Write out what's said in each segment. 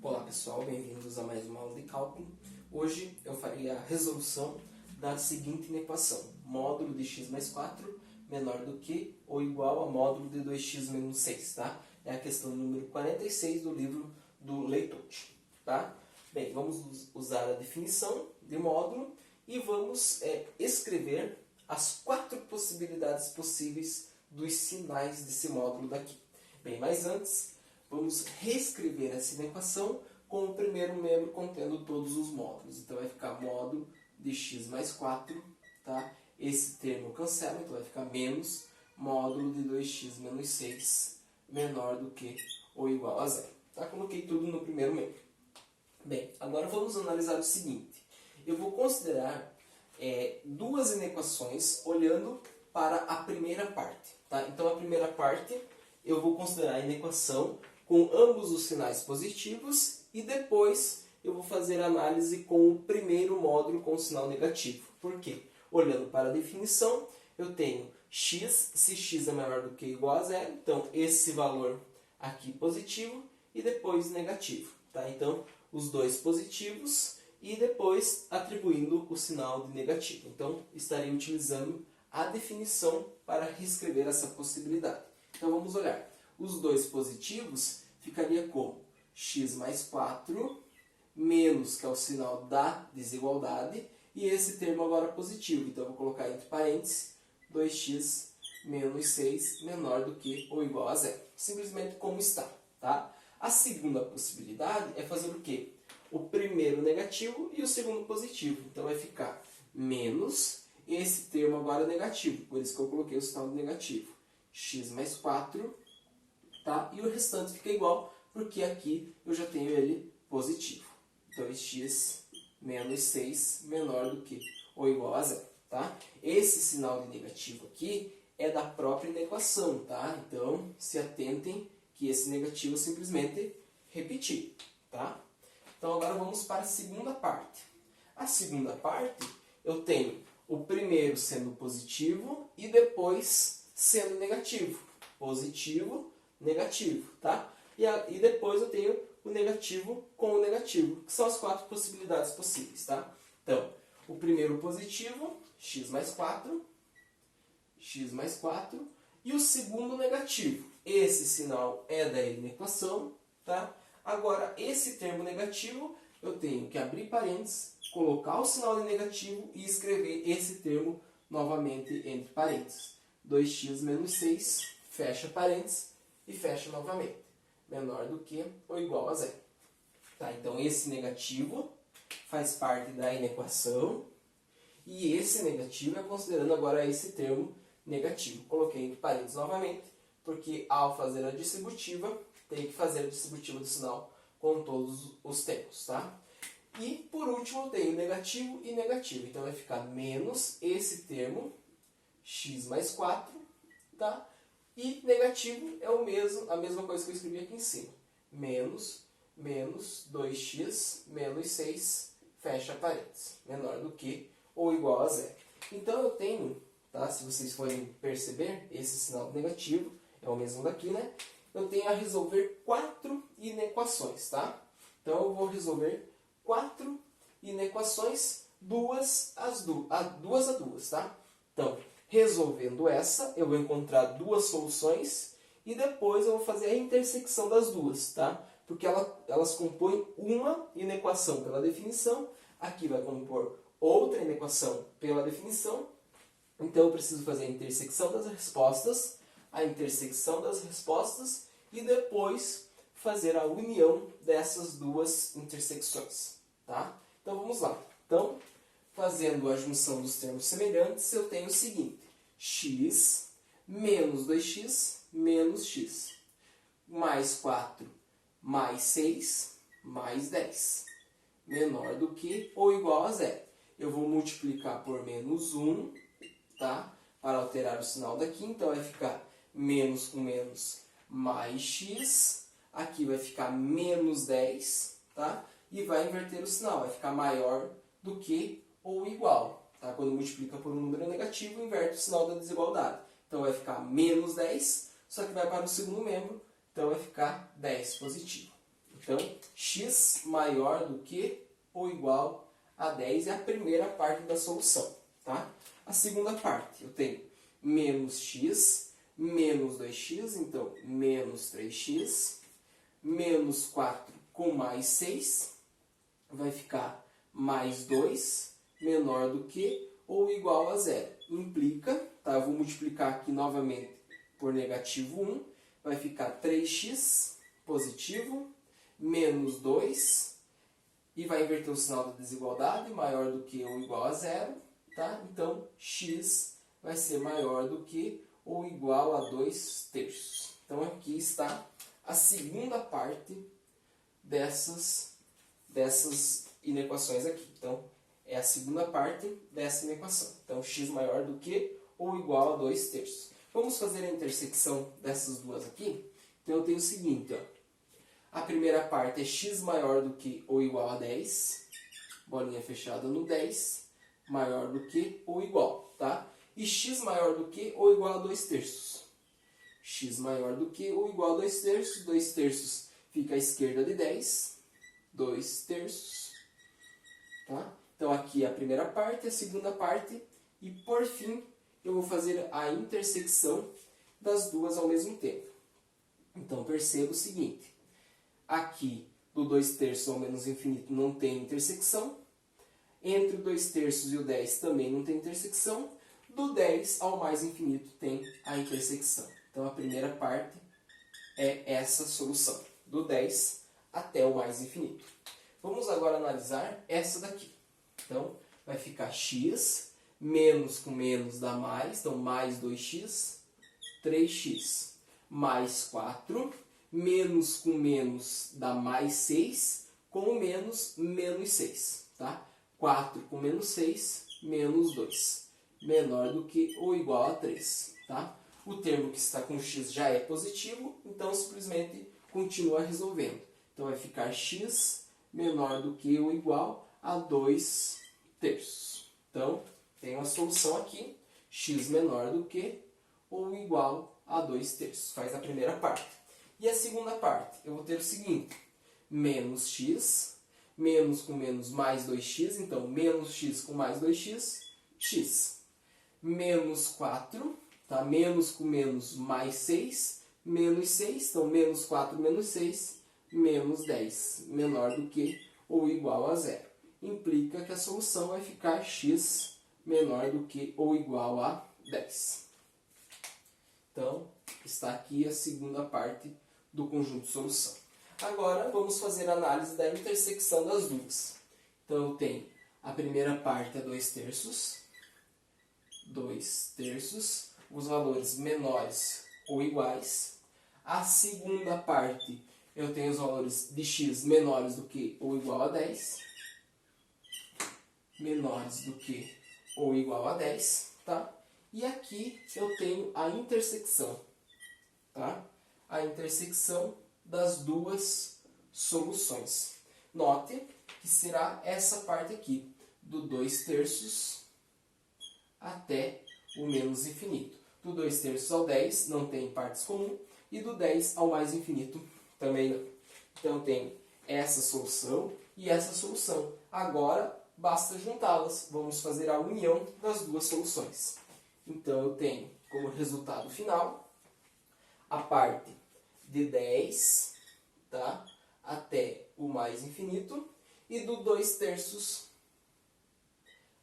Olá pessoal, bem-vindos a mais uma aula de cálculo. Hoje eu farei a resolução da seguinte equação: módulo de x mais 4 menor do que ou igual a módulo de 2x menos 6, tá? É a questão número 46 do livro do Leitouch, tá? Bem, vamos usar a definição de módulo e vamos escrever as 4 possibilidades possíveis dos sinais desse módulo daqui. Bem, mas antes, vamos reescrever essa equação com o primeiro membro contendo todos os módulos. Então vai ficar módulo de x mais 4, tá? Esse termo cancela, então vai ficar menos módulo de 2x menos 6 menor do que ou igual a zero. Tá? Coloquei tudo no primeiro membro. Bem, agora vamos analisar o seguinte. Eu vou considerar duas inequações olhando para a primeira parte. Tá? Então a primeira parte eu vou considerar a inequação com ambos os sinais positivos e depois eu vou fazer a análise com o primeiro módulo com o sinal negativo. Por quê? Olhando para a definição, eu tenho x, se x é maior do que ou igual a zero, então esse valor aqui positivo e depois negativo. Tá? Então, os dois positivos e depois atribuindo o sinal de negativo. Então, estarei utilizando a definição para reescrever essa possibilidade. Então, vamos olhar. Os dois positivos ficaria como x mais 4 menos, que é o sinal da desigualdade, e esse termo agora positivo. Então, eu vou colocar entre parênteses 2x menos 6 menor do que ou igual a zero. Simplesmente como está. Tá? A segunda possibilidade é fazer o quê? O primeiro negativo e o segundo positivo. Então, vai ficar menos, esse termo agora é negativo, por isso que eu coloquei o sinal de negativo. X mais 4, tá? E o restante fica igual, porque aqui eu já tenho ele positivo. 2x menos 6 menor do que ou igual a zero. Tá? Esse sinal de negativo aqui é da própria inequação. Tá? Então, se atentem que esse negativo é simplesmente repetir. Tá? Então, agora vamos para a segunda parte. A segunda parte, eu tenho o primeiro sendo positivo e depois sendo negativo. Positivo, negativo. Tá? E depois eu tenho o negativo com o negativo, que são as 4 possibilidades possíveis. Tá? Então, o primeiro positivo, x mais 4, e o segundo negativo. Esse sinal é da inequação. Tá? Agora, esse termo negativo, eu tenho que abrir parênteses, colocar o sinal de negativo e escrever esse termo novamente entre parênteses. 2x menos 6, fecha parênteses e fecha novamente. Menor do que ou igual a zero. Tá? Então, esse negativo faz parte da inequação e esse negativo é considerando agora esse termo negativo. Coloquei entre parênteses novamente, porque ao fazer a distributiva, tem que fazer a distributiva do sinal com todos os termos. Tá? E, por último, eu tenho negativo e negativo. Então, vai ficar menos esse termo, x mais 4, tá? E negativo é a mesma coisa que eu escrevi aqui em cima. Menos 2x menos 6, fecha parênteses. Menor do que ou igual a zero. Então, eu tenho, tá? Se vocês forem perceber, esse sinal negativo é o mesmo daqui, né? Eu tenho a resolver 4 inequações, tá? Então, eu vou resolver 4 inequações, duas a duas, tá? Então, resolvendo essa, eu vou encontrar duas soluções e depois eu vou fazer a intersecção das duas, tá? Porque elas compõem uma inequação pela definição, aqui vai compor outra inequação pela definição, então eu preciso fazer a intersecção das respostas e depois fazer a união dessas duas intersecções, tá? Então vamos lá. Então, fazendo a junção dos termos semelhantes, eu tenho o seguinte: x menos 2x menos x, mais 4 mais 6 mais 10, menor do que ou igual a zero. Eu vou multiplicar por menos 1, tá? Para alterar o sinal daqui, então vai ficar menos com menos mais x, aqui vai ficar menos 10, tá? E vai inverter o sinal, vai ficar maior do que ou igual. Tá? Quando multiplica por um número negativo, inverte o sinal da desigualdade. Então vai ficar menos 10, só que vai para o segundo membro, então vai ficar 10 positivo. Então, x maior do que ou igual a 10 é a primeira parte da solução. Tá? A segunda parte, eu tenho menos x, menos 2x, então menos 3x, menos 4 com mais 6, vai ficar mais 2, menor do que ou igual a 0. Implica, tá? Eu vou multiplicar aqui novamente por negativo 1, vai ficar 3x positivo, menos 2, e vai inverter o sinal da desigualdade, maior do que ou igual a 0, tá? Então, x vai ser maior do que ou igual a 2 terços. Então, aqui está a segunda parte dessas inequações aqui. Então, é a segunda parte dessa inequação. Então, x maior do que ou igual a 2 terços. Vamos fazer a intersecção dessas duas aqui? Então, eu tenho o seguinte, ó. A primeira parte é x maior do que ou igual a 10, bolinha fechada no 10, maior do que ou igual, tá? E x maior do que ou igual a 2 terços. X maior do que ou igual a 2 terços fica à esquerda de 10, 2 terços, tá? Então aqui é a primeira parte, a segunda parte, e por fim eu vou fazer a intersecção das duas ao mesmo tempo. Então perceba o seguinte, aqui do 2 terços ao menos infinito não tem intersecção, entre o 2 terços e o 10 também não tem intersecção, do 10 ao mais infinito tem a intersecção. Então a primeira parte é essa solução, do 10 até o mais infinito. Vamos agora analisar essa daqui. Então vai ficar x, menos com menos dá mais, então mais 2x, 3x, mais 4, menos com menos dá mais 6, com menos, menos 6. Tá? 4 com menos 6, menos 2. Menor do que ou igual a 3. Tá? O termo que está com x já é positivo, então simplesmente continua resolvendo. Então vai ficar x menor do que ou igual a 2 terços. Então, tem uma solução aqui, x menor do que ou igual a 2 terços. Faz a primeira parte. E a segunda parte, eu vou ter o seguinte, menos x, menos com menos mais 2x, então menos x com mais 2x, x. Menos 4, tá? Menos com menos mais 6, menos 6, então menos 4 menos 6, menos 10, menor do que ou igual a 0. Implica que a solução vai ficar x menor do que ou igual a 10. Então, está aqui a segunda parte do conjunto de solução. Agora, vamos fazer a análise da intersecção das duas. Então, eu tenho a primeira parte é 2 terços, 2 terços, os valores menores ou iguais. A segunda parte, eu tenho os valores de x menores do que ou igual a 10. Menores do que ou igual a 10, tá? E aqui eu tenho a intersecção, tá? A intersecção das duas soluções. Note que será essa parte aqui, do 2 terços até o menos infinito. Do 2 terços ao 10 não tem partes comuns, e do 10 ao mais infinito também não. Então tem essa solução e essa solução. Agora basta juntá-las. Vamos fazer a união das duas soluções. Então eu tenho como resultado final a parte de 10, tá, até o mais infinito, e do 2 terços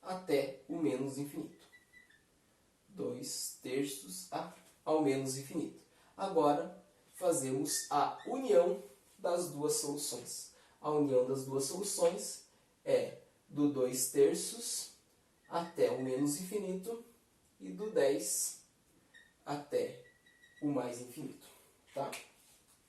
até o menos infinito. 2 terços ao menos infinito. Agora fazemos a união das duas soluções. A união das duas soluções é do 2 terços até o menos infinito e do 10 até o mais infinito. Tá?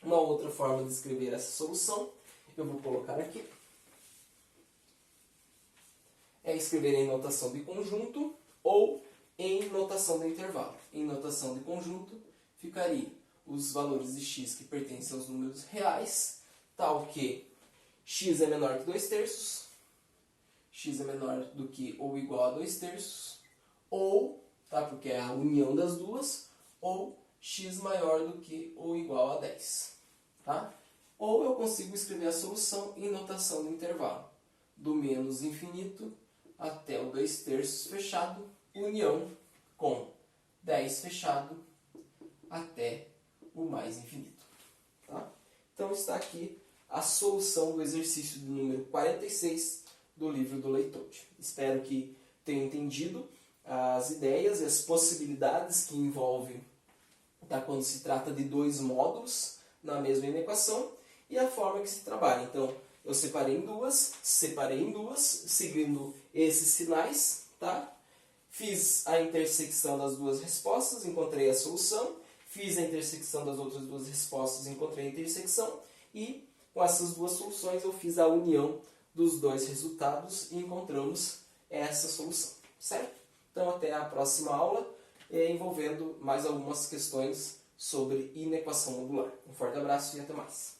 Uma outra forma de escrever essa solução, eu vou colocar aqui, é escrever em notação de conjunto ou em notação de intervalo. Em notação de conjunto, ficaria os valores de x que pertencem aos números reais, tal que x é menor que 2 terços, x é menor do que ou igual a 2 terços, ou, tá, porque é a união das duas, ou x maior do que ou igual a 10. Tá? ou eu consigo escrever a solução em notação de intervalo, do menos infinito até o 2/3 fechado, união com 10 fechado até o mais infinito. Tá? Então está aqui a solução do exercício de número 46 do livro do Leitoude. Espero que tenham entendido as ideias e as possibilidades que envolvem quando se trata de dois módulos na mesma inequação e a forma que se trabalha. Então, eu separei em duas, seguindo esses sinais, tá? Fiz a intersecção das duas respostas, encontrei a solução, fiz a intersecção das outras duas respostas, encontrei a intersecção, e com essas duas soluções eu fiz a união dos dois resultados e encontramos essa solução, certo? Então, até a próxima aula, envolvendo mais algumas questões sobre inequação modular. Um forte abraço e até mais!